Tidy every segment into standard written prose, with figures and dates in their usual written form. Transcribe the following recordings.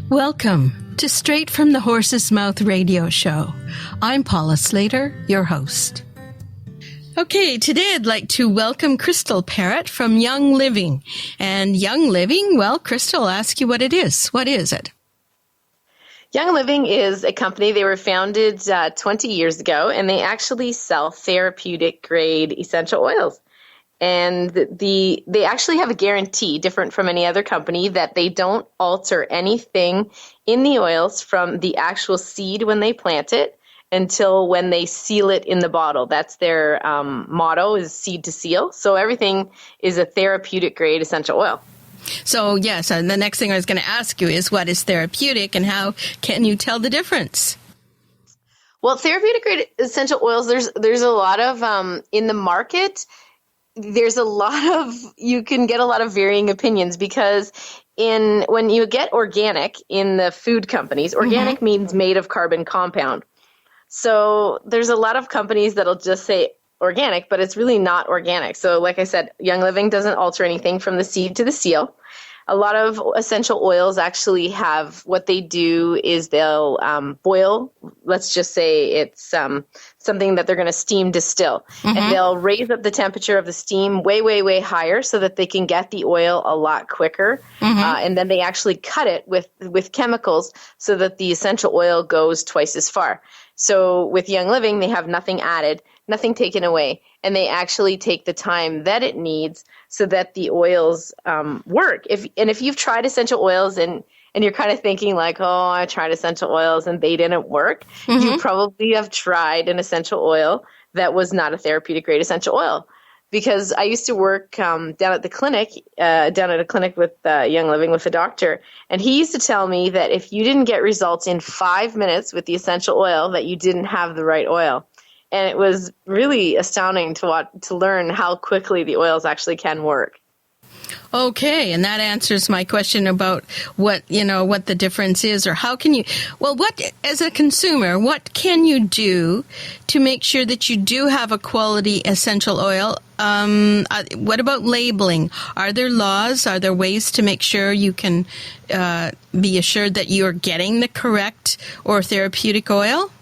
Welcome to Straight from the Horse's Mouth radio show. I'm Paula Slater, your host. Okay, today I'd like to welcome Crystal Parrot from Young Living. And Young Living, well, Crystal, I'll ask you what it is. What is it? Young Living is a company. They were founded 20 years ago, and they actually sell therapeutic grade essential oils. And they actually have a guarantee, different from any other company, that they don't alter anything in the oils from the actual seed when they plant it until when they seal it in the bottle. That's their motto, is seed to seal. So everything is a therapeutic grade essential oil. So yes, and the next thing I was going to ask you is what is therapeutic and how can you tell the difference? Well, therapeutic grade essential oils, there's a lot of in the market. There's a lot of, you can get a lot of varying opinions because when you get organic in the food companies, organic means made of carbon compound. So there's a lot of companies that'll just say organic, but it's really not organic. So like I said, Young Living doesn't alter anything from the seed to the seal. A lot of essential oils actually have, what they do is they'll boil, let's just say it's something that they're going to steam distill. And they'll raise up the temperature of the steam way, way, way higher so that they can get the oil a lot quicker. And then they actually cut it with chemicals so that the essential oil goes twice as far. So with Young Living, they have nothing added, nothing taken away, and they actually take the time that it needs so that the oils work. If you've tried essential oils and you're kind of thinking like, oh, I tried essential oils and they didn't work, you probably have tried an essential oil that was not a therapeutic grade essential oil. Because I used to work down at a clinic with Young Living with a doctor, and he used to tell me that if you didn't get results in 5 minutes with the essential oil, that you didn't have the right oil. And it was really astounding to learn how quickly the oils actually can work. Okay, and that answers my question about what the difference is, or how can you, as a consumer, what can you do to make sure that you do have a quality essential oil? What about labeling? Are there laws? Are there ways to make sure you can be assured that you're getting the correct or therapeutic oil?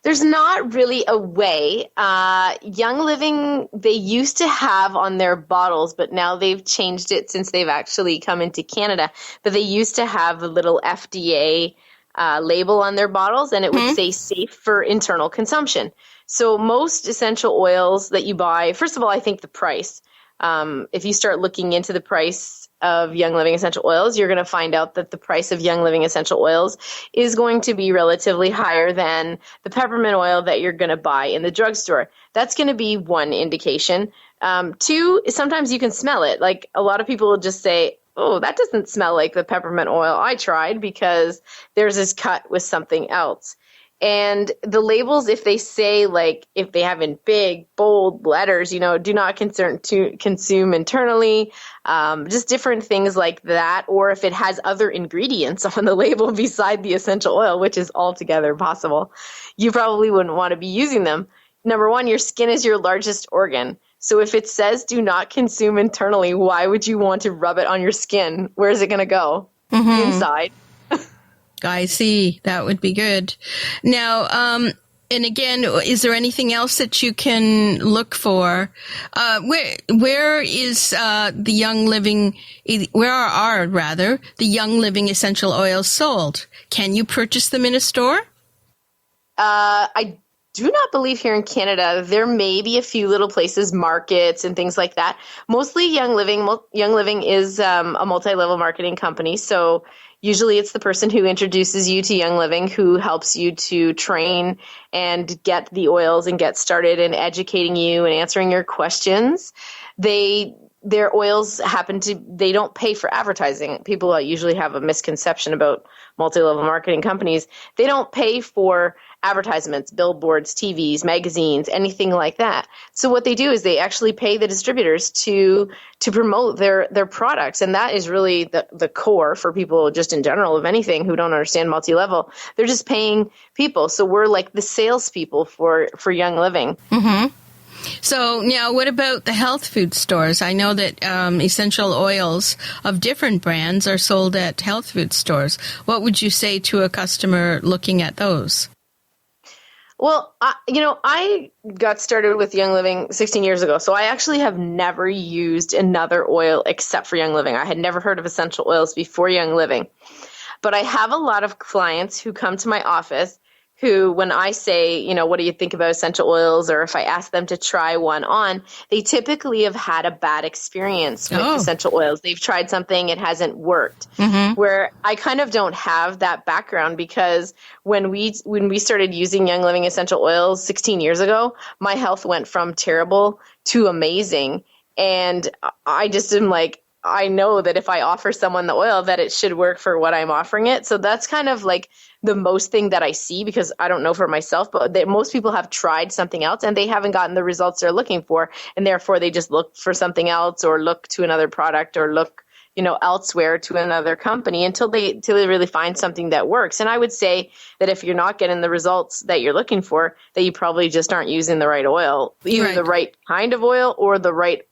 There's not really a way. Young Living, they used to have on their bottles, but now they've changed it since they've actually come into Canada. But they used to have a little FDA label on their bottles, and it would say safe for internal consumption. So most essential oils that you buy, first of all, I think the price. If you start looking into the price of Young Living essential oils, you're going to find out that the price of Young Living essential oils is going to be relatively higher than the peppermint oil that you're going to buy in the drugstore. That's going to be one indication. Two, sometimes you can smell it. Like a lot of people will just say, oh, that doesn't smell like the peppermint oil I tried because theirs is cut with something else. And the labels, if they say, like, if they have in big, bold letters, do not consume internally, just different things like that. Or if it has other ingredients on the label beside the essential oil, which is altogether possible, you probably wouldn't want to be using them. Number one, your skin is your largest organ. So if it says do not consume internally, why would you want to rub it on your skin? Where is it going to go? Inside. I see. That would be good. Now, and again, is there anything else that you can look for? Where is the Young Living? Where are the Young Living essential oils sold? Can you purchase them in a store? I do not believe here in Canada. There may be a few little places, markets and things like that. Mostly Young Living. Young Living is a multi-level marketing company, so usually it's the person who introduces you to Young Living who helps you to train and get the oils and get started in educating you and answering your questions. Their oils they don't pay for advertising. People usually have a misconception about multi-level marketing companies. They don't pay for advertisements, billboards, TVs, magazines, anything like that. So what they do is they actually pay the distributors to promote their products. And that is really the core for people just in general of anything who don't understand multi-level. They're just paying people. So we're like the salespeople for Young Living. Mm-hmm. So now what about the health food stores? I know that essential oils of different brands are sold at health food stores. What would you say to a customer looking at those? Well, I got started with Young Living 16 years ago, so I actually have never used another oil except for Young Living. I had never heard of essential oils before Young Living. But I have a lot of clients who come to my office who, when I say, what do you think about essential oils, or if I ask them to try one on, they typically have had a bad experience with essential oils. They've tried something, it hasn't worked. Mm-hmm. Where I kind of don't have that background, because when we started using Young Living essential oils 16 years ago, my health went from terrible to amazing. And I just am like, I know that if I offer someone the oil, that it should work for what I'm offering it. So that's kind of like the most thing that I see, because I don't know for myself, but most people have tried something else and they haven't gotten the results they're looking for. And therefore they just look for something else, or look to another product, or look, elsewhere to another company until they really find something that works. And I would say that if you're not getting the results that you're looking for, that you probably just aren't using the right oil, either the right kind of oil or the right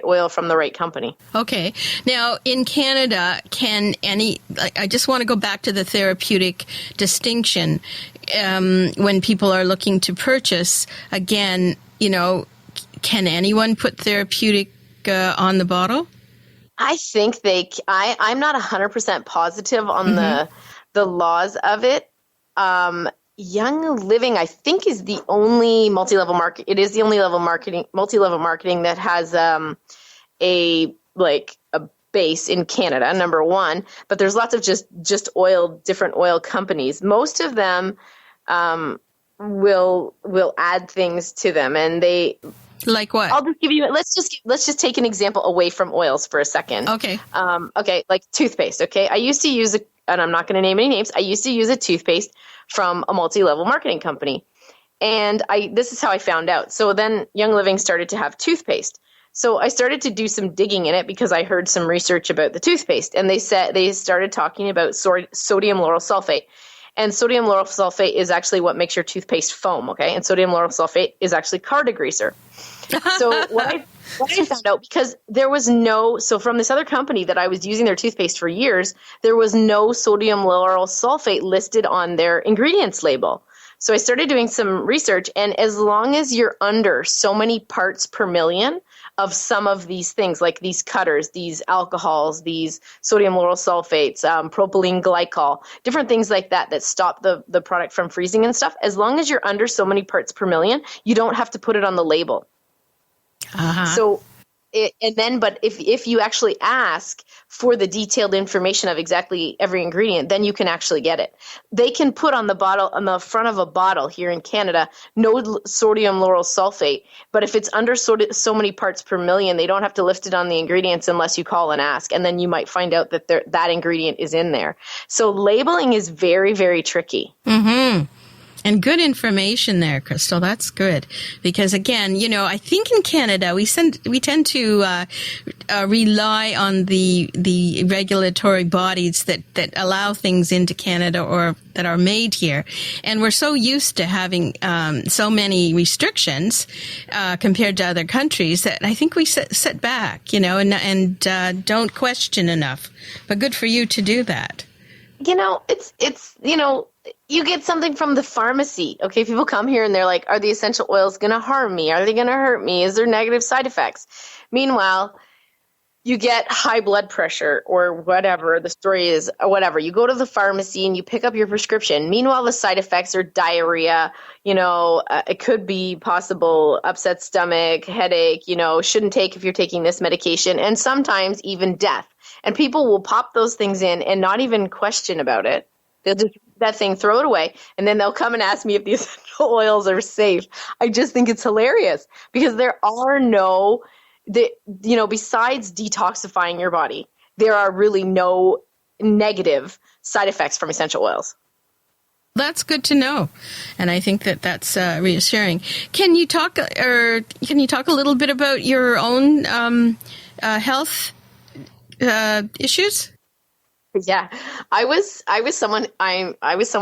oil from the right company. Okay. Now, in Canada, I just want to go back to the therapeutic distinction. When people are looking to purchase, again, can anyone put therapeutic on the bottle? I think I'm not 100% positive on the laws of it. Young Living, I think, is the only multi-level market. It is the only multi-level marketing that has a base in Canada, number one. But there's lots of just different oil companies. Most of them will add things to them, and they. Like what? I'll just give you. Let's just take an example away from oils for a second. Okay. Like toothpaste. Okay. I used to use and I'm not going to name any names. I used to use a toothpaste from a multi-level marketing company, and this is how I found out. So then Young Living started to have toothpaste. So I started to do some digging in it, because I heard some research about the toothpaste, and they started talking about sodium lauryl sulfate. And sodium lauryl sulfate is actually what makes your toothpaste foam, okay? And sodium lauryl sulfate is actually car degreaser. So what I found out, because so from this other company that I was using their toothpaste for years, there was no sodium lauryl sulfate listed on their ingredients label. So I started doing some research, and as long as you're under so many parts per million of some of these things, like these cutters, these alcohols, these sodium lauryl sulfates, propylene glycol, different things like that stop the product from freezing and stuff, as long as you're under so many parts per million, you don't have to put it on the label. So but if you actually ask for the detailed information of exactly every ingredient, then you can actually get it. They can put on the front of a bottle here in Canada, no sodium lauryl sulfate, but if it's under so many parts per million, they don't have to list it on the ingredients unless you call and ask, and then you might find out that that ingredient is in there. So labeling is very, very tricky. Mm-hmm. And good information there, Crystal. That's good. Because again, I think in Canada, we tend to rely on the regulatory bodies that allow things into Canada or that are made here. And we're so used to having so many restrictions compared to other countries that I think we sit back, and don't question enough. But good for you to do that. You get something from the pharmacy. Okay, people come here and they're like, are the essential oils going to harm me? Are they going to hurt me? Is there negative side effects? Meanwhile, you get high blood pressure or whatever the story is, or whatever. You go to the pharmacy and you pick up your prescription. Meanwhile, the side effects are diarrhea. It could be possible upset stomach, headache, shouldn't take if you're taking this medication, and sometimes even death. And people will pop those things in and not even question about it. They'll just that thing, throw it away, and then they'll come and ask me if the essential oils are safe. I just think it's hilarious, because there are besides detoxifying your body, there are really no negative side effects from essential oils. That's good to know, and I think that's reassuring. Can you talk a little bit about your own health issues? Yeah, I was someone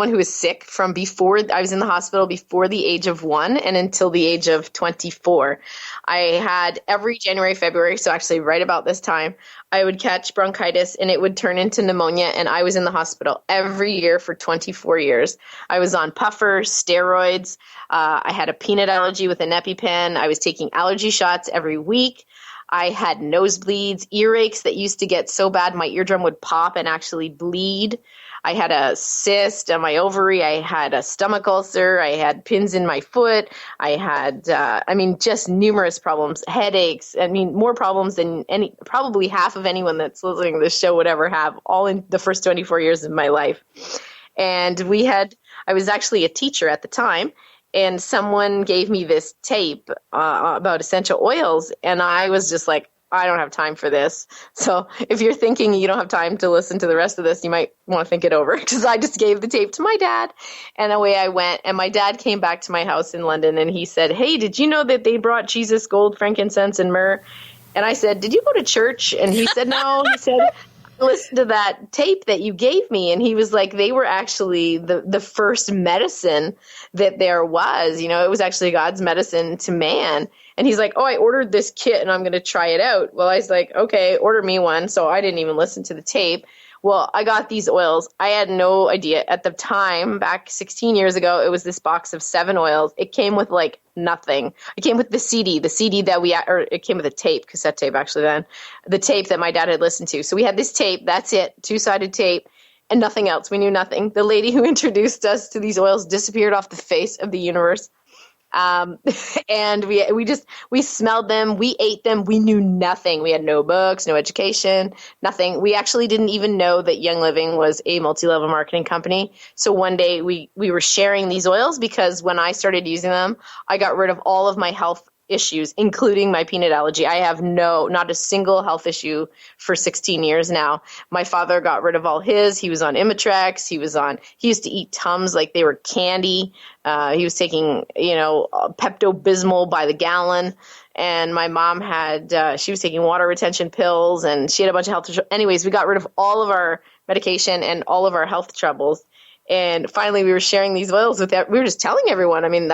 who was sick from before I was in the hospital before the age of 1 and until the age of 24. I had every January, February, so actually right about this time, I would catch bronchitis and it would turn into pneumonia, and I was in the hospital every year for 24 years. I was on puffers, steroids. I had a peanut allergy with an EpiPen. I was taking allergy shots every week. I had nosebleeds, earaches that used to get so bad my eardrum would pop and actually bleed. I had a cyst on my ovary. I had a stomach ulcer. I had pins in my foot. I had, just numerous problems, headaches. I mean, more problems than probably half of anyone that's listening to this show would ever have, all in the first 24 years of my life. And I was actually a teacher at the time. And someone gave me this tape about essential oils, and I was just like, I don't have time for this. So if you're thinking you don't have time to listen to the rest of this, you might want to think it over, because I just gave the tape to my dad, and away I went. And my dad came back to my house in London, and he said, hey, did you know that they brought Jesus, gold, frankincense, and myrrh? And I said, did you go to church? And he said, no. He said, listen to that tape that you gave me. And he was like, they were actually the first medicine that there was. You know, it was actually God's medicine to man. And he's like, oh, I ordered this kit and I'm going to try it out. Well, I was like, okay, order me one. So I didn't even listen to the tape. Well, I got these oils. I had no idea at the time, back 16 years ago, it was this box of 7 oils. It came with like nothing. It came with the CD it came with a tape, cassette tape actually then, the tape that my dad had listened to. So we had this tape, that's it, 2-sided tape, and nothing else. We knew nothing. The lady who introduced us to these oils disappeared off the face of the universe. And we smelled them, we ate them, we knew nothing. We had no books, no education, nothing. We actually didn't even know that Young Living was a multi-level marketing company. So one day we were sharing these oils, because when I started using them, I got rid of all of my health issues, including my peanut allergy. I have not a single health issue for 16 years now. My father got rid of all his. He was on Imitrex. He used to eat Tums like they were candy. He was taking, Pepto-Bismol by the gallon. And my mom she was taking water retention pills, and she had a bunch of health issues. Anyways, we got rid of all of our medication and all of our health troubles. And finally we were sharing these oils we were just telling everyone. I mean,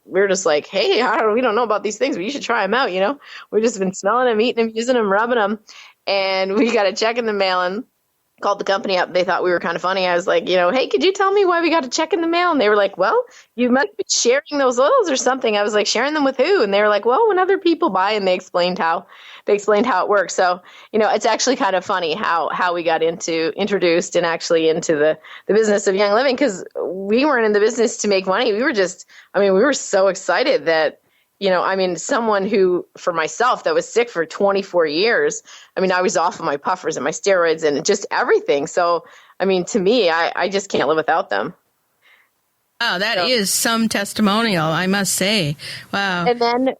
we were just like, hey, we don't know about these things, but you should try them out, We've just been smelling them, eating them, using them, rubbing them. And we got a check in the mail and called the company up. They thought we were kind of funny. I was like, hey, could you tell me why we got a check in the mail? And they were like, well, you must be sharing those oils or something. I was like, sharing them with who? And they were like, well, when other people buy. And they explained how it works. So, it's actually kind of funny how we got introduced and actually into the business of Young Living, because we weren't in the business to make money. We were so excited that, someone who, for myself, that was sick for 24 years, I was off of my puffers and my steroids and just everything. So, to me, I just can't live without them. Wow, that is some testimonial, I must say. Wow. And then,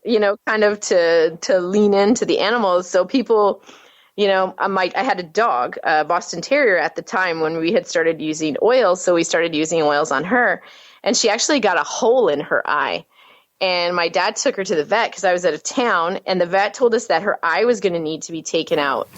kind of to lean into the animals. So people, I had a dog, a Boston Terrier at the time when we had started using oils. So we started using oils on her, and she actually got a hole in her eye. And my dad took her to the vet because I was out of town, and the vet told us that her eye was going to need to be taken out.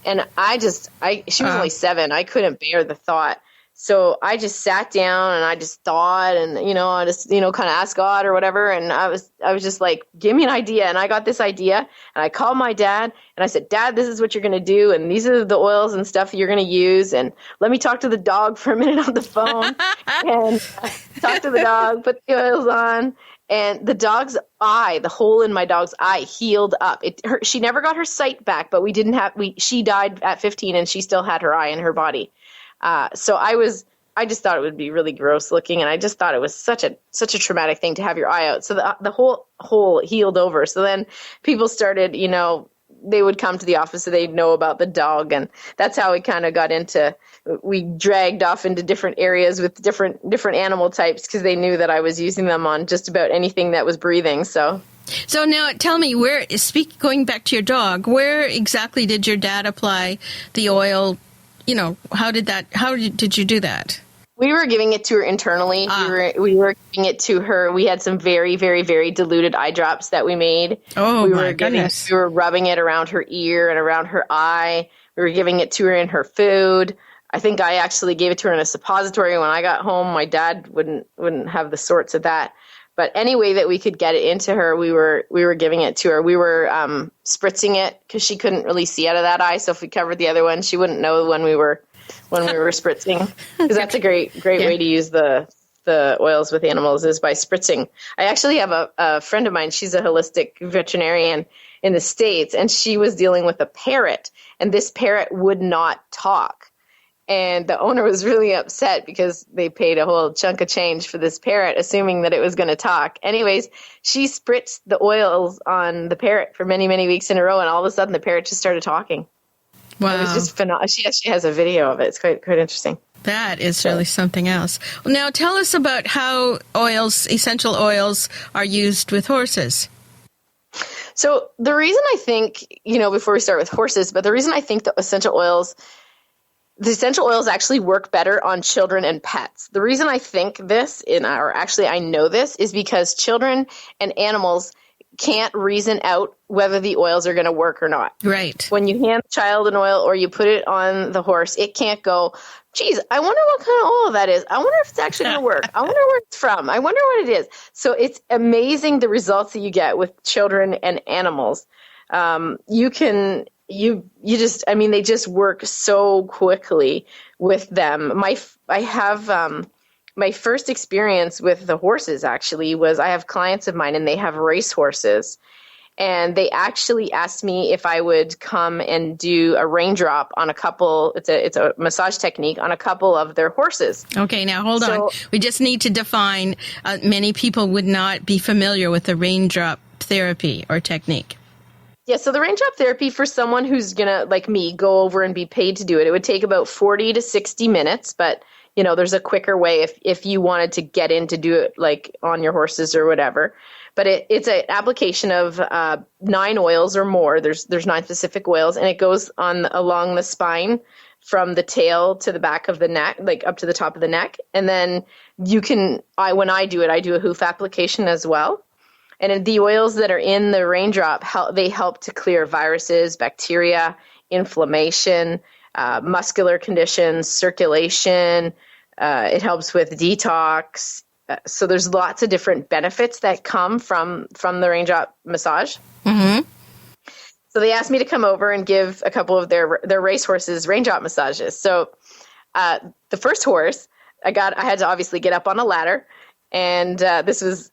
And she was only 7. I couldn't bear the thought. So I just sat down and I just thought, and, I just, kind of asked God or whatever. And I was just like, give me an idea. And I got this idea, and I called my dad and I said, Dad, this is what you're going to do. And these are the oils and stuff that you're going to use. And let me talk to the dog for a minute on the phone. And talk to the dog, put the oils on. And the dog's eye, the hole in my dog's eye, healed up. She never got her sight back, but she died at 15, and she still had her eye in her body. So I just thought it would be really gross looking, and I just thought it was such a traumatic thing to have your eye out. So the whole hole healed over. So then people started, they would come to the office, so they'd know about the dog, and that's how we kind of got into. We dragged off into different areas with different animal types, because they knew that I was using them on just about anything that was breathing. So now tell me, going back to your dog, where exactly did your dad apply the oil? How did you do that? We were giving it to her internally. We were giving it to her. We had some very, very, very diluted eye drops that we made. Oh, my goodness. We were rubbing it around her ear and around her eye. We were giving it to her in her food. I think I actually gave it to her in a suppository when I got home. My dad wouldn't have the sorts of that. But any way that we could get it into her, we were giving it to her. We were spritzing it because she couldn't really see out of that eye. So if we covered the other one, she wouldn't know when we were spritzing. Because that's a great way to use the oils with animals is by spritzing. I actually have a friend of mine. She's a holistic veterinarian in the States, and she was dealing with a parrot, and this parrot would not talk. And the owner was really upset because they paid a whole chunk of change for this parrot, assuming that it was going to talk. Anyways, she spritzed the oils on the parrot for many, many weeks in a row, and all of a sudden the parrot just started talking. Wow. It was just phenomenal. She actually has a video of it. It's quite interesting. That is really something else. Well, now tell us about how essential oils are used with horses. So the reason I think, before we start with horses, but the reason I think the essential oils actually work better on children and pets. The reason I think this, I know this, is because children and animals can't reason out whether the oils are going to work or not. Right. When you hand a child an oil or you put it on the horse, it can't go, geez, I wonder what kind of oil that is. I wonder if it's actually going to work. I wonder where it's from. I wonder what it is. So it's amazing the results that you get with children and animals. They just work so quickly with them. My first experience with the horses actually was I have clients of mine and they have race horses, and they actually asked me if I would come and do a raindrop on a couple. It's a massage technique on a couple of their horses. Okay, now hold on. We just need to define. Many people would not be familiar with the raindrop therapy or technique. Yeah, so the raindrop therapy for someone who's going to, like me, go over and be paid to do it, it would take about 40 to 60 minutes, but, there's a quicker way if you wanted to get in to do it, like, on your horses or whatever. But it's an application of 9 oils or more. There's 9 specific oils, and it goes along the spine from the tail to the back of the neck, like up to the top of the neck. And then when I do it, I do a hoof application as well. And the oils that are in the raindrop, they help to clear viruses, bacteria, inflammation, muscular conditions, circulation. It helps with detox. So there's lots of different benefits that come from the raindrop massage. Mm-hmm. So they asked me to come over and give a couple of their race horses raindrop massages. So the first horse, I had to obviously get up on a ladder. And this was,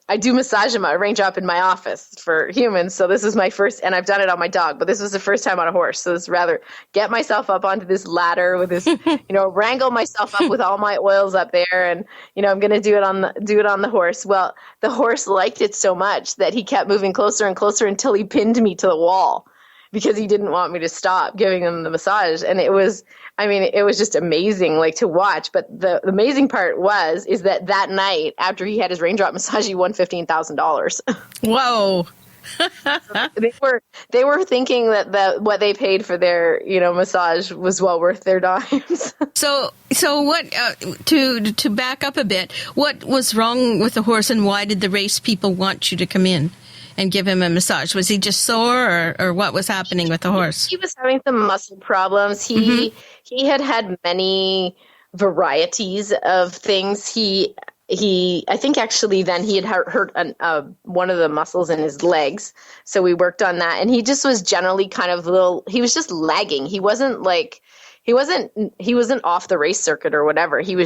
I do massage a raindrop in my office for humans. So this was my first, and I've done it on my dog, but this was the first time on a horse. So it's rather get myself up onto this ladder with this, wrangle myself up with all my oils up there. And, I'm going to do it on the horse. Well, the horse liked it so much that he kept moving closer and closer until he pinned me to the wall because he didn't want me to stop giving him the massage. And it was just amazing, like, to watch. But the amazing part is that night after he had his raindrop massage, he won $15,000. Whoa. They were thinking that what they paid for their, massage was well worth their dimes. So what, to back up a bit, what was wrong with the horse and why did the race people want you to come in and give him a massage? Was he just sore or what was happening with the horse? He was having some muscle problems. He had many varieties of things. I think actually then he had hurt one of the muscles in his legs. So we worked on that, and he just was generally kind of he was just lagging. He wasn't off the race circuit or whatever. He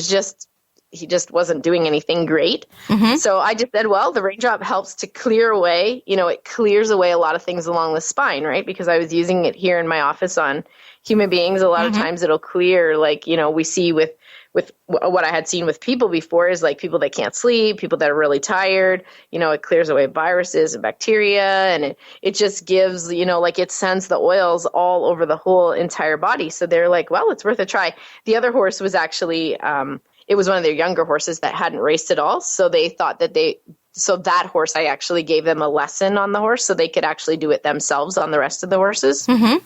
just wasn't doing anything great. Mm-hmm. So I just said, well, the raindrop helps to clear away, it clears away a lot of things along the spine, right? Because I was using it here in my office on human beings. A lot of times it'll clear, like, we see with what I had seen with people before is like people that can't sleep, people that are really tired, it clears away viruses and bacteria, and it just gives, it sends the oils all over the whole entire body. So they're like, well, it's worth a try. The other horse was actually, it was one of their younger horses that hadn't raced at all. So they thought that horse, I actually gave them a lesson on the horse so they could actually do it themselves on the rest of the horses. Mm-hmm.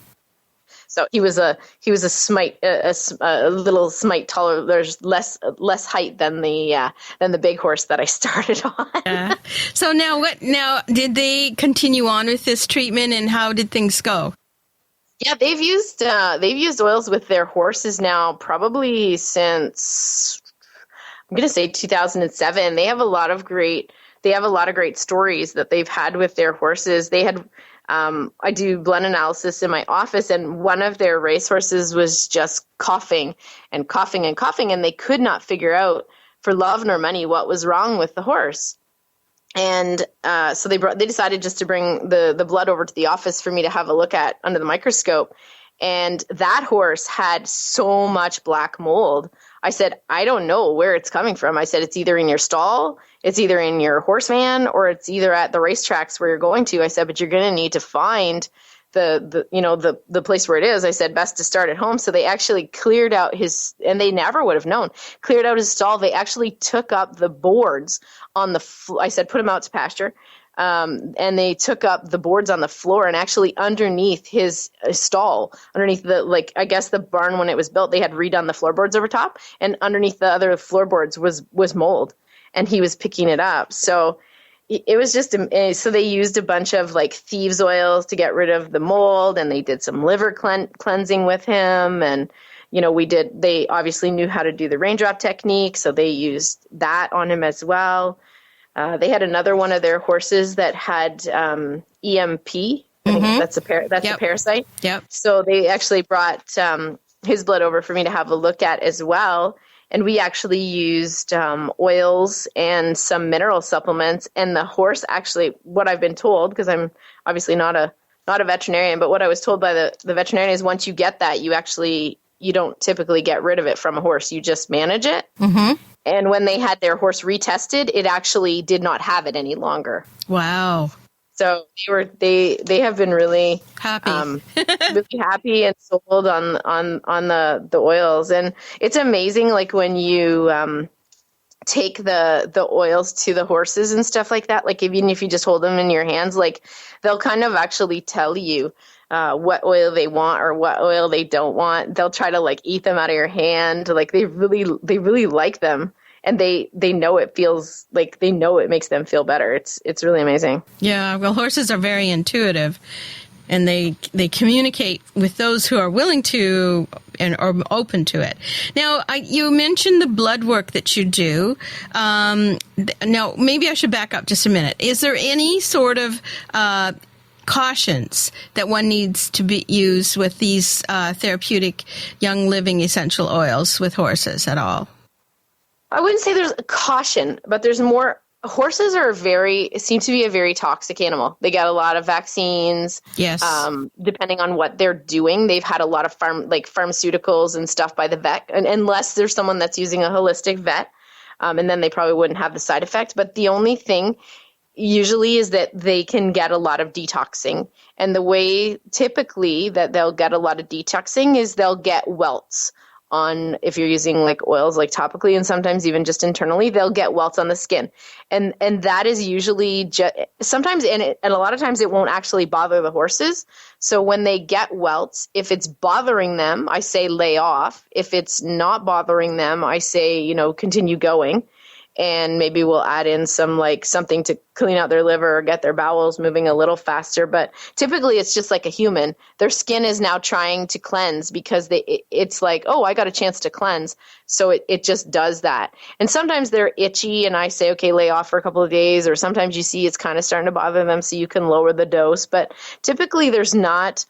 So he was a little smite taller. There's less height than the big horse that I started on. Yeah. So now did they continue on with this treatment, and how did things go? Yeah, they've used oils with their horses now probably since I'm going to say 2007. They have a lot of great stories that they've had with their horses. They had I do blend analysis in my office, and one of their racehorses was just coughing and coughing and coughing, and they could not figure out for love nor money what was wrong with the horse. And so they decided just to bring the blood over to the office for me to have a look at under the microscope. And that horse had so much black mold. I said, I don't know where it's coming from. I said, it's either in your stall, it's either in your horse van, or it's either at the racetracks where you're going to. I said, but you're going to need to find the place where it is. I said, best to start at home. So they actually cleared out and they never would have known, cleared out his stall. They actually took up the boards on I said, put him out to pasture. And they took up the boards on the floor, and actually underneath his stall, underneath I guess the barn when it was built, they had redone the floorboards over top, and underneath the other floorboards was mold, and he was picking it up. So it was just, so they used a bunch of like thieves oils to get rid of the mold, and they did some liver cleansing with him. And, they obviously knew how to do the raindrop technique, so they used that on him as well. They had another one of their horses that had EMP. I think that's a parasite. Yep. So they actually brought his blood over for me to have a look at as well. And we actually used oils and some mineral supplements. And the horse actually, what I've been told, because I'm obviously not a veterinarian, but what I was told by the veterinarian is once you get that, you don't typically get rid of it from a horse. You just manage it. Mm-hmm. And when they had their horse retested, it actually did not have it any longer. Wow. So they have been really happy, really happy and sold on the oils. And it's amazing, like when you take the oils to the horses and stuff like that, like even if you just hold them in your hands, like they'll kind of actually tell you what oil they want or what oil they don't want. They'll try to like eat them out of your hand. Like they really like them, and they know it feels like, they know it makes them feel better. It's really amazing. Yeah. Well, horses are very intuitive, and they communicate with those who are willing to and are open to it. Now, you mentioned the blood work that you do. Now, maybe I should back up just a minute. Is there any sort of cautions that one needs to be used with these therapeutic young living essential oils with horses at all? I wouldn't say there's a caution, but there's more. Horses seem to be a very toxic animal. They get a lot of vaccines. Yes. Depending on what they're doing, they've had a lot of pharmaceuticals and stuff by the vet, and unless there's someone that's using a holistic vet, and then they probably wouldn't have the side effect. But the only thing usually is that they can get a lot of detoxing. And the way typically that they'll get a lot of detoxing is they'll get welts on, if you're using like oils like topically and sometimes even just internally, they'll get welts on the skin. And that is usually sometimes, and a lot of times it won't actually bother the horses. So when they get welts, if it's bothering them, I say lay off. If it's not bothering them, I say, continue going. And maybe we'll add in something to clean out their liver or get their bowels moving a little faster. But typically it's just like a human. Their skin is now trying to cleanse because it's like, oh, I got a chance to cleanse. So it just does that. And sometimes they're itchy and I say, okay, lay off for a couple of days. Or sometimes you see it's kind of starting to bother them, so you can lower the dose. But typically there's not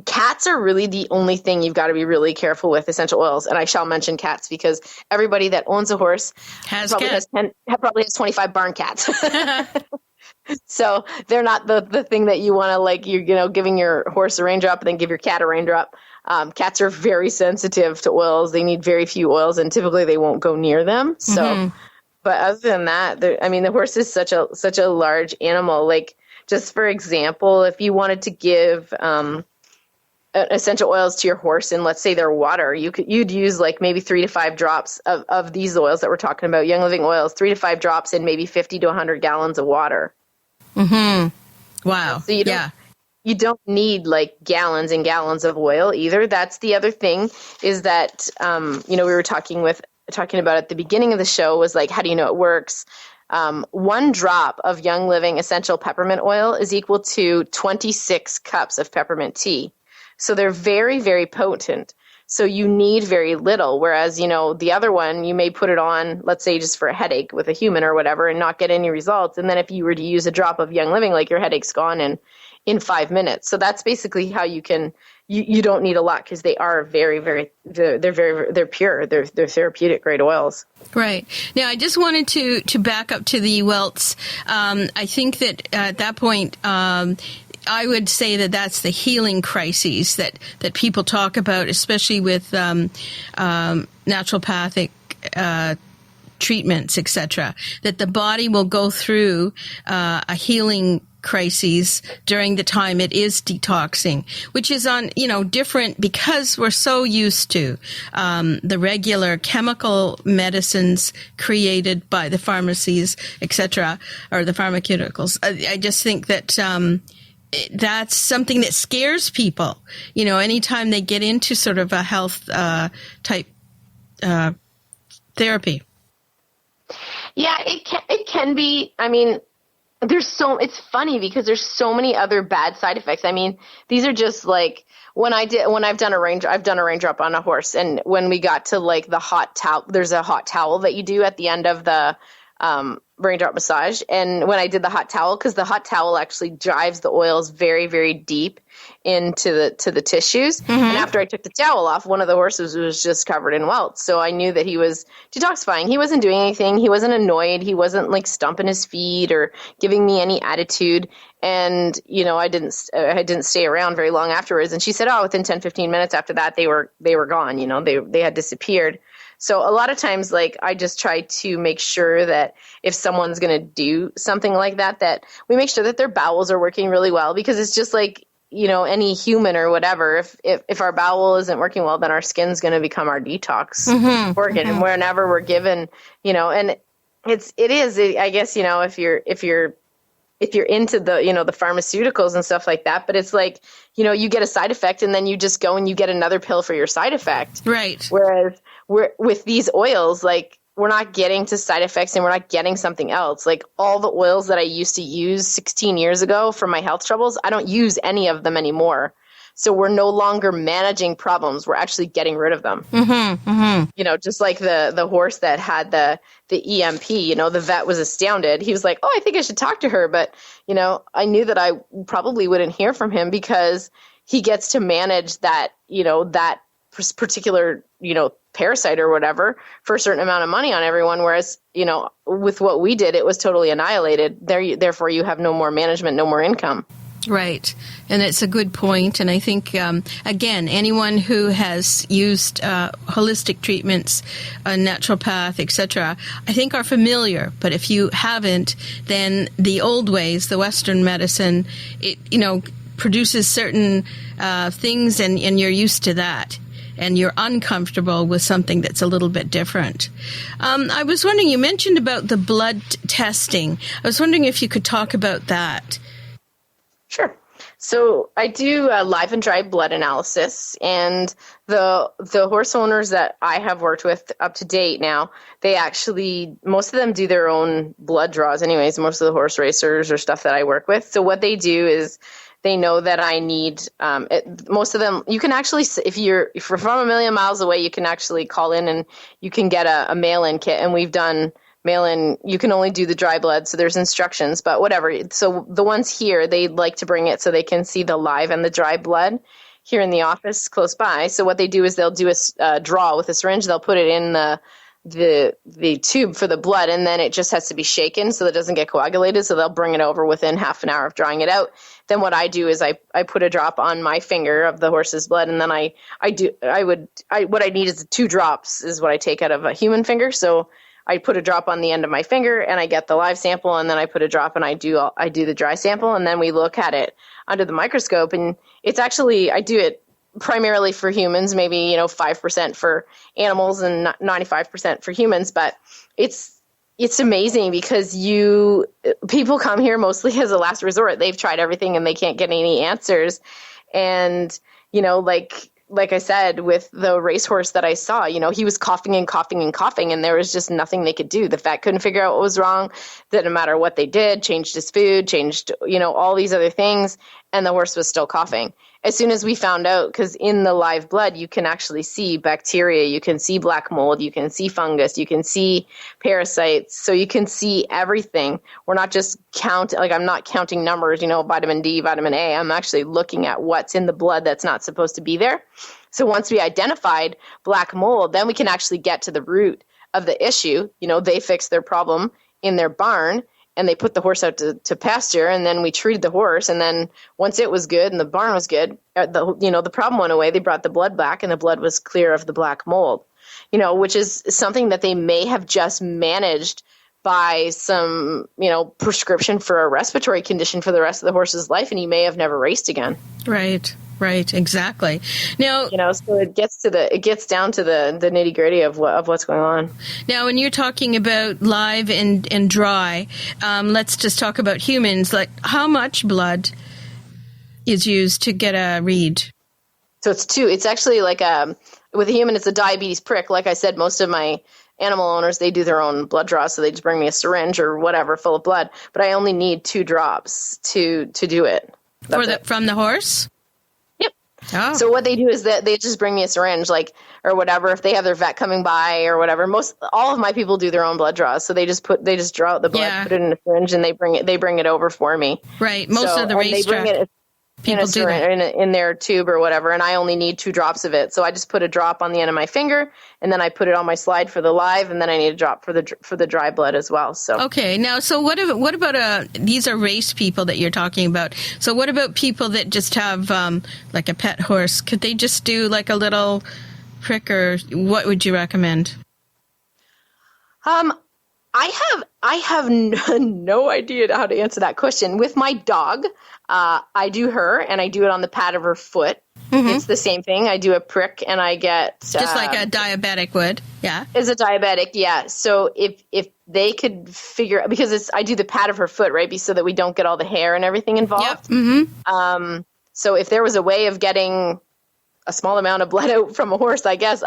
cats are really the only thing you've got to be really careful with essential oils. And I shall mention cats because everybody that owns a horse probably has 25 barn cats. So they're not the thing that you want to giving your horse a raindrop and then give your cat a raindrop. Cats are very sensitive to oils. They need very few oils, and typically they won't go near them. So, But other than that, the horse is such a large animal. Like, just for example, if you wanted to give essential oils to your horse, and let's say they're water, you'd use like maybe 3 to 5 drops of these oils that we're talking about, young living oils, 3 to 5 drops in maybe 50 to 100 gallons of water. Wow. So you don't need like gallons and gallons of oil either. That's the other thing, is that we were talking about at the beginning of the show was like, how do you know it works? one drop of Young Living essential peppermint oil is equal to 26 cups of peppermint tea. So they're very, very potent. So you need very little, whereas, the other one, you may put it on, let's say just for a headache with a human or whatever, and not get any results. And then if you were to use a drop of Young Living, like, your headache's gone in 5 minutes. So that's basically how you can, you don't need a lot, because they are very, very, they're pure. They're therapeutic grade oils. Right. Now, I just wanted to back up to the welts. I think that at that point, I would say that that's the healing crises that people talk about, especially with naturopathic treatments, etc. That the body will go through a healing crises during the time it is detoxing, which is on, different, because we're so used to the regular chemical medicines created by the pharmacies, etc., or the pharmaceuticals. I just think that that's something that scares people, anytime they get into sort of a health type therapy. Yeah, it can be. I mean, it's funny because there's so many other bad side effects. I mean, these are just like I've done a raindrop on a horse, and when we got to like the hot towel, there's a hot towel that you do at the end of the raindrop massage. And when I did the hot towel, because the hot towel actually drives the oils very, very deep into the tissues. Mm-hmm. And after I took the towel off, one of the horses was just covered in welts. So I knew that he was detoxifying. He wasn't doing anything. He wasn't annoyed. He wasn't like stomping his feet or giving me any attitude. And, I didn't stay around very long afterwards. And she said, within 10, 15 minutes after that, they were gone, they had disappeared. So a lot of times, like, I just try to make sure that if someone's going to do something like that, that we make sure that their bowels are working really well, because it's just like, any human or whatever. If our bowel isn't working well, then our skin's going to become our detox organ. Mm-hmm. And whenever we're given, and it is, I guess, if you're into the, the pharmaceuticals and stuff like that, but it's like, you get a side effect and then you just go and you get another pill for your side effect. Right. Whereas with these oils, like, we're not getting to side effects and we're not getting something else. Like, all the oils that I used to use 16 years ago for my health troubles, I don't use any of them anymore. So we're no longer managing problems. We're actually getting rid of them. Mm-hmm, mm-hmm. Just like the horse that had the EMP, the vet was astounded. He was like, I think I should talk to her. But, I knew that I probably wouldn't hear from him, because he gets to manage that, that particular, parasite or whatever for a certain amount of money on everyone. Whereas, with what we did, it was totally annihilated. Therefore, you have no more management, no more income. Right. And it's a good point. And I think, again, anyone who has used holistic treatments, naturopath, etc., I think are familiar. But if you haven't, then the old ways, the Western medicine, it, produces certain things, and you're used to that. And you're uncomfortable with something that's a little bit different. I was wondering, you mentioned about the blood testing. I was wondering if you could talk about that. Sure. So I do live and dry blood analysis, and the horse owners that I have worked with up to date now, they actually, most of them do their own blood draws anyways, most of the horse racers or stuff that I work with. So what they do is they know that I need, most of them, you can actually, if you're from a million miles away, you can actually call in and you can get a mail-in kit, and we've done mail-in. You can only do the dry blood, so there's instructions, but whatever. So the ones here, they like to bring it so they can see the live and the dry blood here in the office close by. So what they do is they'll do a draw with a syringe. They'll put it in the tube for the blood, and then it just has to be shaken so that it doesn't get coagulated. So they'll bring it over within half an hour of drawing it out. Then what I do is I put a drop on my finger of the horse's blood, and then what I need is 2 drops is what I take out of a human finger. So I put a drop on the end of my finger, and I get the live sample, and then I put a drop and I do the dry sample, and then we look at it under the microscope. And it's actually, I do it primarily for humans, maybe 5% for animals and 95% for humans. But it's amazing because people come here mostly as a last resort. They've tried everything and they can't get any answers, and like like I said, with the racehorse that I saw, he was coughing and coughing and coughing, and there was just nothing they could do. The vet couldn't figure out what was wrong. Didn't matter what they did, changed his food, changed, all these other things, and the horse was still coughing. As soon as we found out, because in the live blood, you can actually see bacteria, you can see black mold, you can see fungus, you can see parasites, so you can see everything. We're not just I'm not counting numbers, vitamin D, vitamin A. I'm actually looking at what's in the blood that's not supposed to be there. So once we identified black mold, then we can actually get to the root of the issue. They fixed their problem in their barn, and they put the horse out to pasture, and then we treated the horse. And then once it was good and the barn was good, the problem went away. They brought the blood back, and the blood was clear of the black mold, which is something that they may have just managed by some, prescription for a respiratory condition for the rest of the horse's life, and he may have never raced again. Right, exactly. Now, so it gets down to the nitty gritty of what's going on. Now, when you're talking about live and dry, let's just talk about humans. Like, how much blood is used to get a read? So it's actually like with a human, it's a diabetes prick. Like I said, most of my animal owners, they do their own blood draws, so they just bring me a syringe or whatever full of blood. But I only need 2 drops to do it. From the horse? Yep. Oh. So what they do is that they just bring me a syringe, or whatever. If they have their vet coming by or whatever, all of my people do their own blood draws. So they just draw out the blood, put it in a syringe, and they bring it over for me. Right. Most of the racetrack people do that in their tube or whatever, and I only need 2 drops of it. So I just put a drop on the end of my finger, and then I put it on my slide for the live, and then I need a drop for the dry blood as well. So okay, now so what about these are race people that you're talking about? So what about people that just have like a pet horse? Could they just do like a little prick, or what would you recommend? I have no idea how to answer that question. With my dog, I do her, and I do it on the pad of her foot. Mm-hmm. It's the same thing. I do a prick, and I get just like a diabetic would. Yeah, as a diabetic, yeah. So if they could figure, because I do the pad of her foot, right, so that we don't get all the hair and everything involved. Yep. Mm-hmm. So if there was a way of getting a small amount of blood out from a horse, I guess.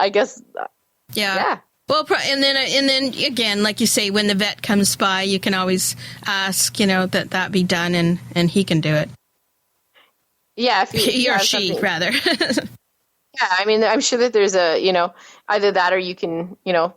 Yeah. Well, and then again, like you say, when the vet comes by, you can always ask, that be done, and he can do it. Yeah, he or she, rather. Yeah, I mean, I'm sure that there's either that, or you can, you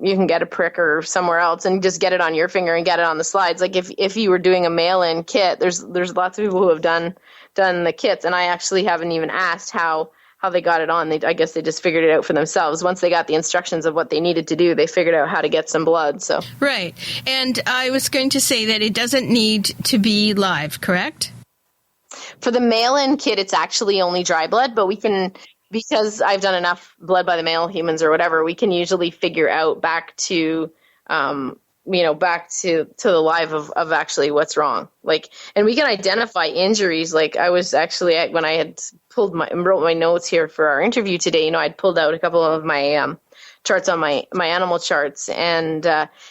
can get a prick or somewhere else and just get it on your finger and get it on the slides. Like if you were doing a mail-in kit, there's lots of people who have done the kits, and I actually haven't even asked how they got it on. I guess they just figured it out for themselves. Once they got the instructions of what they needed to do, they figured out how to get some blood. So right. And I was going to say that it doesn't need to be live, correct? For the mail-in kit, it's actually only dry blood, but we can, because I've done enough blood by the mail humans or whatever, we can usually figure out back to the live of actually what's wrong. And we can identify injuries. Like I was actually, when I had wrote my notes here for our interview today, I'd pulled out a couple of my charts on my animal charts, and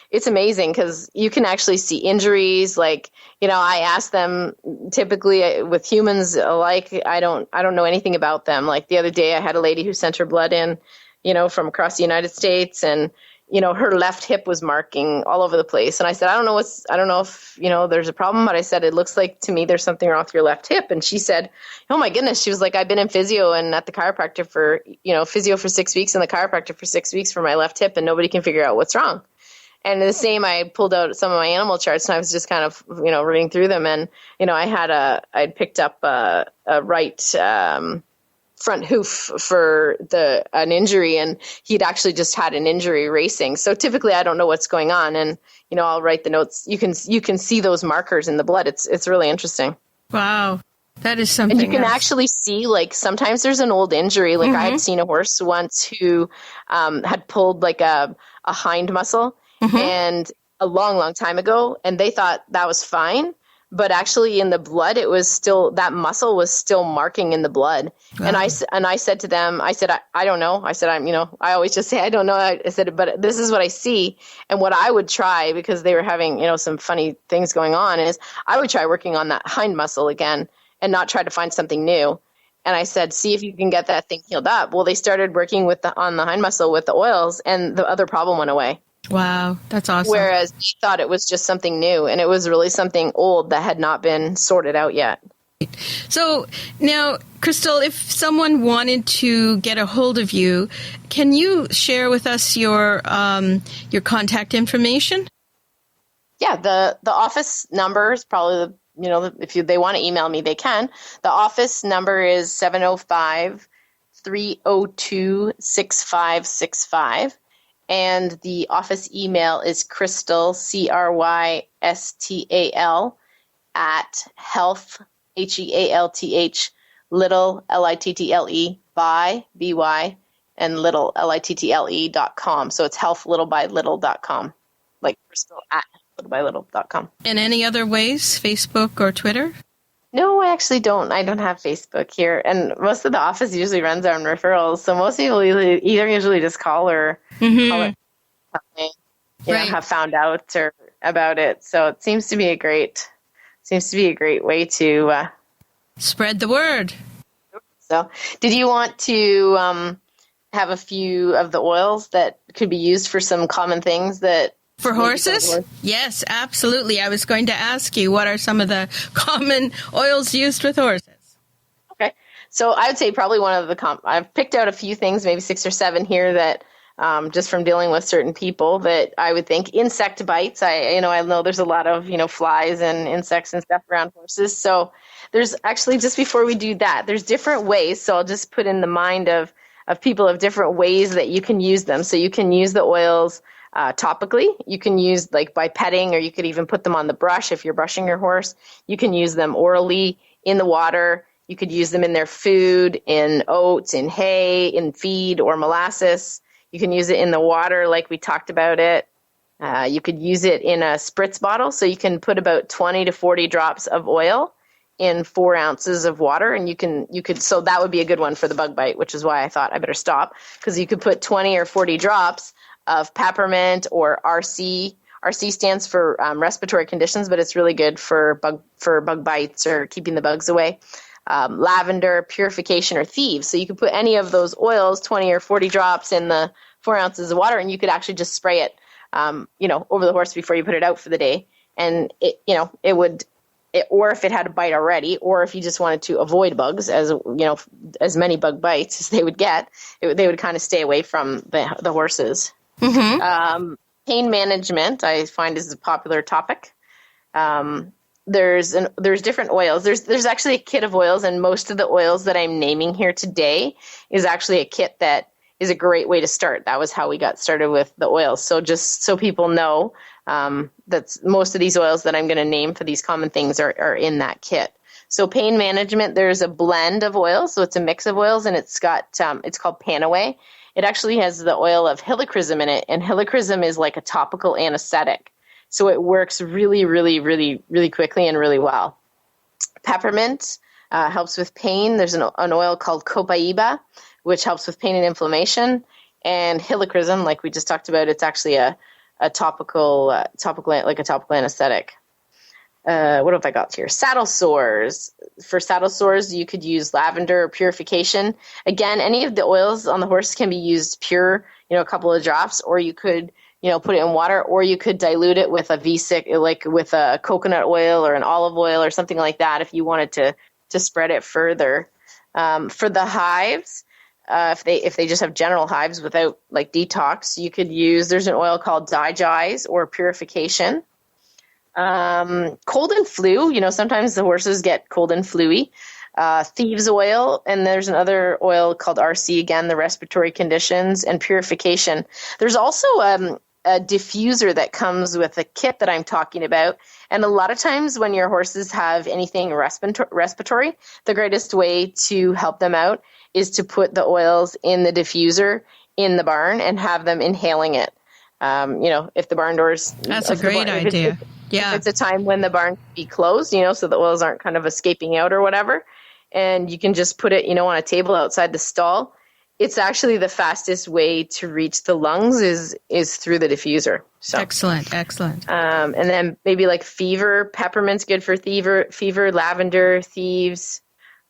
it's amazing because you can actually see injuries. I ask them, typically with humans alike, I don't know anything about them. Like the other day I had a lady who sent her blood in, from across the United States, and her left hip was marking all over the place. And I said, I don't know if, there's a problem, but I said, it looks like to me there's something wrong with your left hip. And she said, oh my goodness. She was like, I've been in physio and at the chiropractor for, physio for 6 weeks and the chiropractor for 6 weeks for my left hip, and nobody can figure out what's wrong. And the same, I pulled out some of my animal charts, and I was just kind of, reading through them. And, I'd picked up a right, front hoof for an injury, and he'd actually just had an injury racing. So typically I don't know what's going on, and I'll write the notes. You can see those markers in the blood. It's really interesting. Wow, that is something. And you can actually see, sometimes there's an old injury. Mm-hmm. I had seen a horse once who had pulled a hind muscle, mm-hmm. and a long time ago, and they thought that was fine. But actually in the blood, it was still, that muscle was still marking in the blood. Wow. And I said to them, I don't know. I said, I always just say, I don't know. I said, but this is what I see. And what I would try, because they were having, some funny things going on, is I would try working on that hind muscle again and not try to find something new. And I said, see if you can get that thing healed up. Well, they started working on the hind muscle with the oils, and the other problem went away. Wow, that's awesome. Whereas they thought it was just something new, and it was really something old that had not been sorted out yet. So now, Crystal, if someone wanted to get a hold of you, can you share with us your contact information? Yeah, the office number is probably if they want to email me, they can. The office number is 705-302-6565. And the office email is Crystal, CRYSTAL, at health, HEALTH, little, LITTLE, by, BY, and little, LITTLE.com. So it's healthlittlebylittle.com, like Crystal at littlebylittle.com. And any other ways, Facebook or Twitter? No, I actually don't. I don't have Facebook here. And most of the office usually runs on referrals. So most people usually just call or call it, have found out or about it. So it seems to be a great way to spread the word. So did you want to have a few of the oils that could be used for some common things that for horses? Yes, absolutely. I was going to ask you, what are some of the common oils used with horses? Okay. So I would say probably one of the I've picked out a few things, maybe 6 or 7 here that just from dealing with certain people that I would think. Insect bites. I know there's a lot of, flies and insects and stuff around horses. So there's actually, just before we do that, there's different ways. So I'll just put in the mind of people of different ways that you can use them. So you can use the oils topically. You can use like by petting, or you could even put them on the brush if you're brushing your horse. You can use them orally in the water. You could use them in their food, in oats, in hay, in feed or molasses. You can use it in the water like we talked about it. You could use it in a spritz bottle. So you can put about 20 to 40 drops of oil in 4 ounces of water. And so that would be a good one for the bug bite, which is why I thought I better stop, because you could put 20 or 40 drops of peppermint or RC. RC stands for respiratory conditions, but it's really good for bug bites or keeping the bugs away. Lavender, purification, or thieves. So you could put any of those oils, 20 or 40 drops in the 4 ounces of water, and you could actually just spray it, over the horse before you put it out for the day. And or if it had a bite already, or if you just wanted to avoid bugs, as many bug bites as they would get, they would kind of stay away from the horses. Mm-hmm. Pain management, I find, is a popular topic. There's different oils. There's actually a kit of oils, and most of the oils that I'm naming here today is actually a kit that is a great way to start. That was how we got started with the oils. So just so people know, that's most of these oils that I'm going to name for these common things are in that kit. So pain management, there's a blend of oils. So it's a mix of oils, and it's called Panaway. It actually has the oil of helichrysum in it, and helichrysum is like a topical anesthetic. So it works really, really, really, really quickly and really well. Peppermint helps with pain. There's an oil called copaiba, which helps with pain and inflammation. And helichrysum, like we just talked about, it's actually a topical anesthetic. What have I got here? Saddle sores. For saddle sores, you could use lavender or purification. Again, any of the oils on the horse can be used pure, a couple of drops, or you could put it in water, or you could dilute it with a V6, like with a coconut oil or an olive oil or something like that if you wanted to spread it further. For the hives, if they just have general hives without like detox, you could use, there's an oil called Digize or purification. Cold and flu, sometimes the horses get cold and fluey. Thieves oil, and there's another oil called RC, again, the respiratory conditions, and purification. There's also a diffuser that comes with a kit that I'm talking about, and a lot of times when your horses have anything respiratory, the greatest way to help them out is to put the oils in the diffuser in the barn and have them inhaling it. If the barn doors... That's a great idea. If it's a time when the barn can be closed, so the oils aren't kind of escaping out or whatever, and you can just put it, on a table outside the stall. It's actually the fastest way to reach the lungs is through the diffuser. So excellent. And then maybe like fever, peppermint's good for fever, lavender, thieves.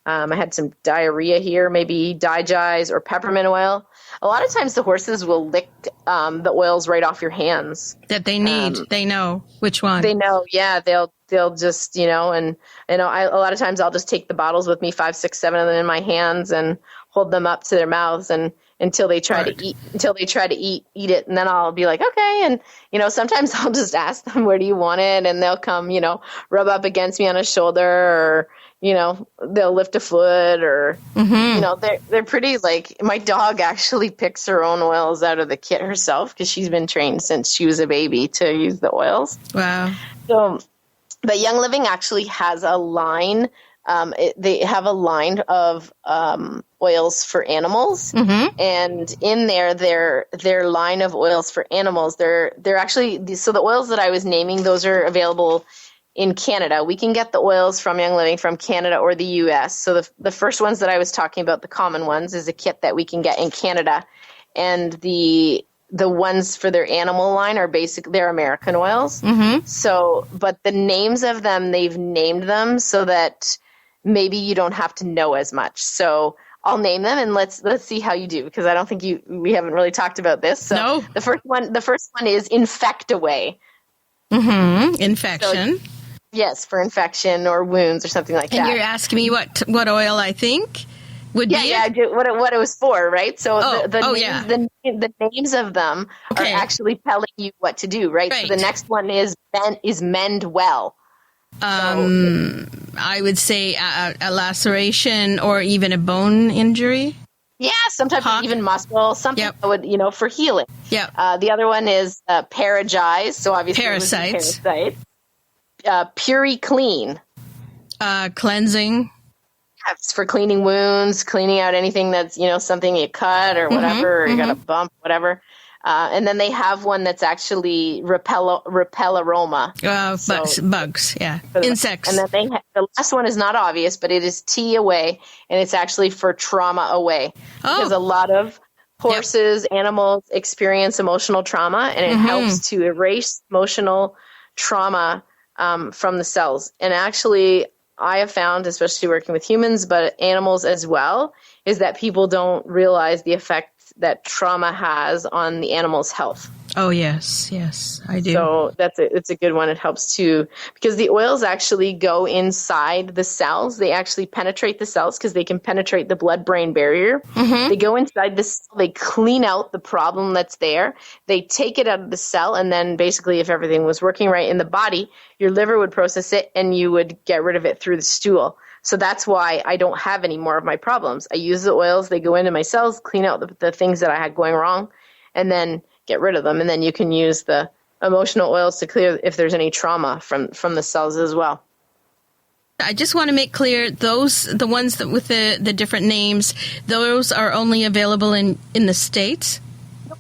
I had some diarrhea here, maybe digize or peppermint oil. A lot of times the horses will lick the oils right off your hands. That they need. They know which one. They know, yeah. They'll just, and a lot of times I'll just take the bottles with me, 5, 6, 7 of them in my hands, and hold them up to their mouths and until they try to eat it, and then I'll be like, okay. And sometimes I'll just ask them, where do you want it? And they'll come, rub up against me on a shoulder, or they'll lift a foot, or they're pretty, like, my dog actually picks her own oils out of the kit herself because she's been trained since she was a baby to use the oils. Wow. So, but Young Living actually has a line. They have a line of oils for animals, and in their line of oils for animals, they're actually, so the oils that I was naming, those are available in Canada. We can get the oils from Young Living from Canada or the U.S. So the first ones that I was talking about, the common ones, is a kit that we can get in Canada, and the ones for their animal line are they're American oils. So, but the names of them, they've named them so that maybe you don't have to know as much. So I'll name them, and let's see how you do, because I don't think we haven't really talked about this. So no. The first one is Infect Away. Infection. So, yes, for infection or wounds or something like that. And you're asking me what oil I think would be? Yeah, I do, what it was for, right? So the names of them are actually telling you what to do, right? So the next one is Mend Well. I would say a laceration or even a bone injury. Yeah, sometimes even muscle, something that would, for healing. Yeah. The other one is Paragize, so obviously parasites. Puri Clean. Cleansing. It's for cleaning wounds, cleaning out anything that's, something you cut or whatever, or you got a bump, whatever. And then they have one that's actually repel aroma. Bugs, yeah. Insects. And then the last one is not obvious, but it is Tea Away, and it's actually for trauma away. Because a lot of horses, animals experience emotional trauma, and it helps to erase emotional trauma from the cells. And actually, I have found, especially working with humans, but animals as well, is that people don't realize the effect that trauma has on the animal's health. Oh, yes, I do. So it's a good one. It helps too, because the oils actually go inside the cells. They actually penetrate the cells because they can penetrate the blood-brain barrier. They go inside the cell, they clean out the problem that's there. They take it out of the cell, and then basically if everything was working right in the body, your liver would process it and you would get rid of it through the stool. So that's why I don't have any more of my problems. I use the oils, they go into my cells, clean out the things that I had going wrong, and then get rid of them. And then you can use the emotional oils to clear if there's any trauma from the cells as well. I just want to make clear, the ones that with the different names, those are only available in the States?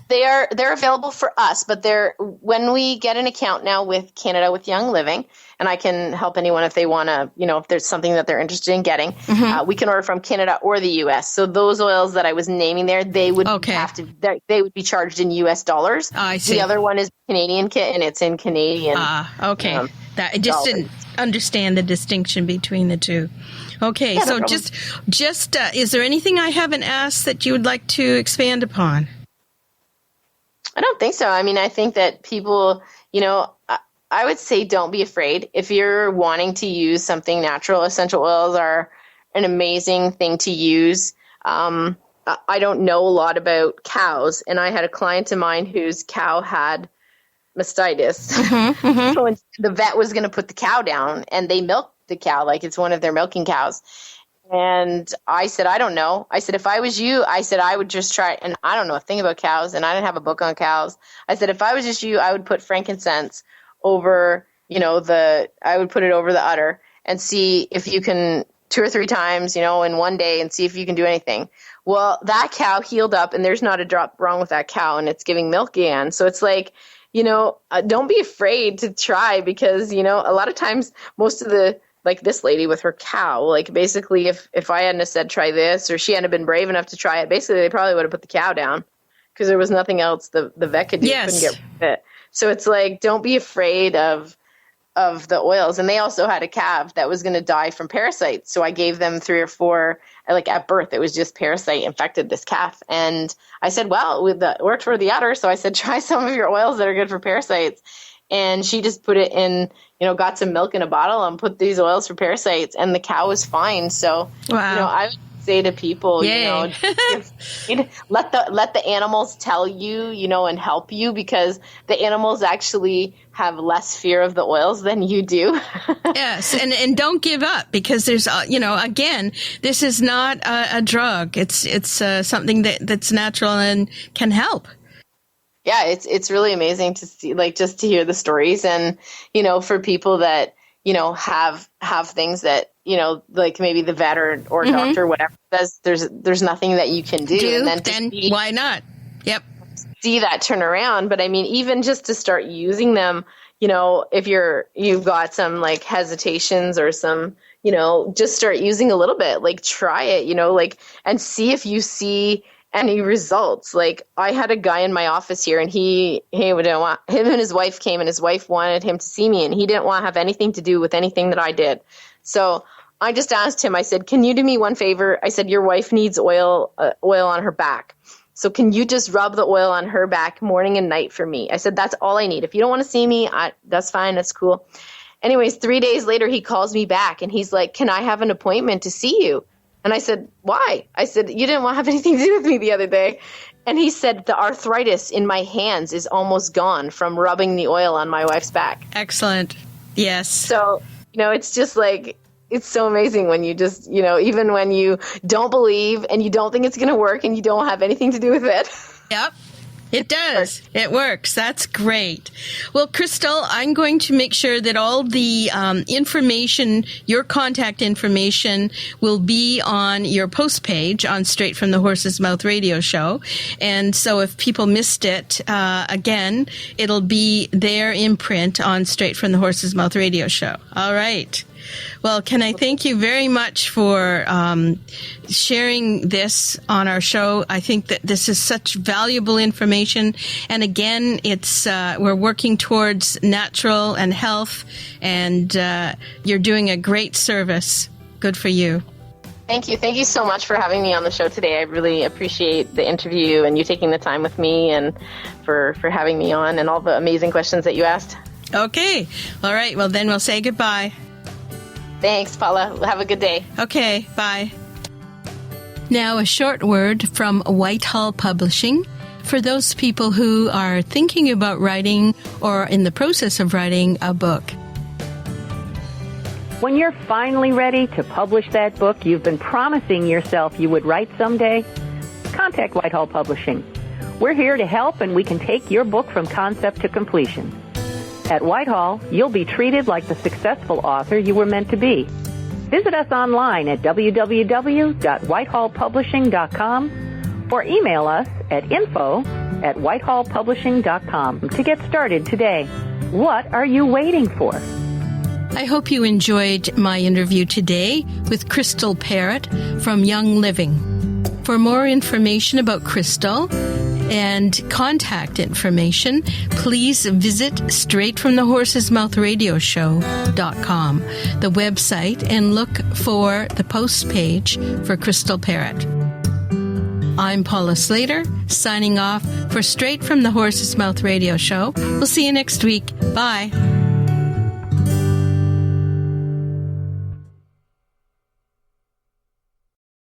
They're available for us, but when we get an account now with Canada with Young Living, and I can help anyone if they want to, if there's something that they're interested in getting, we can order from Canada or the U.S. So those oils that I was naming there, they would they would be charged in U.S. dollars. I see. The other one is Canadian kit, and it's in Canadian. Okay. I just didn't understand the distinction between the two. Okay, yeah, so no just is there anything I haven't asked that you would like to expand upon? I don't think so. I mean, I think that people, I would say don't be afraid. If you're wanting to use something natural, essential oils are an amazing thing to use. I don't know a lot about cows, and I had a client of mine whose cow had mastitis. So the vet was going to put the cow down, and they milked the cow like it's one of their milking cows. And I said, I don't know. I said, if I was you, I said, I would just try. And I don't know a thing about cows, and I didn't have a book on cows. I said, if I was just you, I would put frankincense over, I would put it over the udder and see if you can 2 or 3 times, in one day, and see if you can do anything. Well, that cow healed up, and there's not a drop wrong with that cow, and it's giving milk again. So it's like, don't be afraid to try, because, a lot of times most of like this lady with her cow, like basically if I hadn't have said try this, or she hadn't been brave enough to try it, basically they probably would have put the cow down because there was nothing else the vet could do. Yes. Couldn't get rid of it. So it's like, don't be afraid of the oils. And they also had a calf that was going to die from parasites. So I gave them 3 or 4, like at birth, it was just parasite infected this calf. And I said, well, it worked for the udder. So I said, try some of your oils that are good for parasites. And she just put it in, got some milk in a bottle and put these oils for parasites, and the cow was fine. So, wow. I would say to people, let the animals tell you, and help you, because the animals actually have less fear of the oils than you do. Yes. And don't give up, because there's, again, this is not a drug. It's something that's natural and can help. Yeah, it's really amazing to see, just to hear the stories, and, for people that, have things that, like maybe the vet or doctor or whatever says there's nothing that you can do. And then why not? Yep. See that turn around. But I mean, even just to start using them, if you've got some like hesitations or some, just start using a little bit, like try it, and see if you see any results. Like I had a guy in my office here, and he didn't want, him and his wife came, and his wife wanted him to see me, and he didn't want to have anything to do with anything that I did. So I just asked him, I said, can you do me one favor? I said, your wife needs oil on her back. So can you just rub the oil on her back morning and night for me? I said, that's all I need. If you don't want to see me, that's fine. That's cool. Anyways, 3 days later, he calls me back, and he's like, can I have an appointment to see you? And I said, why? I said, you didn't want to have anything to do with me the other day. And he said, the arthritis in my hands is almost gone from rubbing the oil on my wife's back. Excellent. Yes. So, it's just like, it's so amazing when you just, even when you don't believe and you don't think it's going to work and you don't have anything to do with it. Yep. It does. It works. That's great. Well, Crystal, I'm going to make sure that all the information, your contact information, will be on your post page on Straight from the Horse's Mouth radio show. And so if people missed it, again, it'll be there in print on Straight from the Horse's Mouth radio show. All right. Well, can I thank you very much for sharing this on our show? I think that this is such valuable information. And again, it's we're working towards natural and health, and you're doing a great service. Good for you. Thank you. Thank you so much for having me on the show today. I really appreciate the interview and you taking the time with me, and for having me on, and all the amazing questions that you asked. Okay. All right. Well, then we'll say goodbye. Thanks, Paula. Have a good day. Okay, bye. Now, a short word from Whitehall Publishing for those people who are thinking about writing or in the process of writing a book. When you're finally ready to publish that book you've been promising yourself you would write someday, contact Whitehall Publishing. We're here to help, and we can take your book from concept to completion. At Whitehall, you'll be treated like the successful author you were meant to be. Visit us online at www.whitehallpublishing.com or email us at info@whitehallpublishing.com to get started today. What are you waiting for? I hope you enjoyed my interview today with Crystal Parrot from Young Living. For more information about Crystal and contact information, please visit straightfromthehorsesmouthradioShow.com, the website, and look for the post page for Crystal Parrot. I'm Paula Slater, signing off for Straight from the Horse's Mouth Radio Show. We'll see you next week. Bye.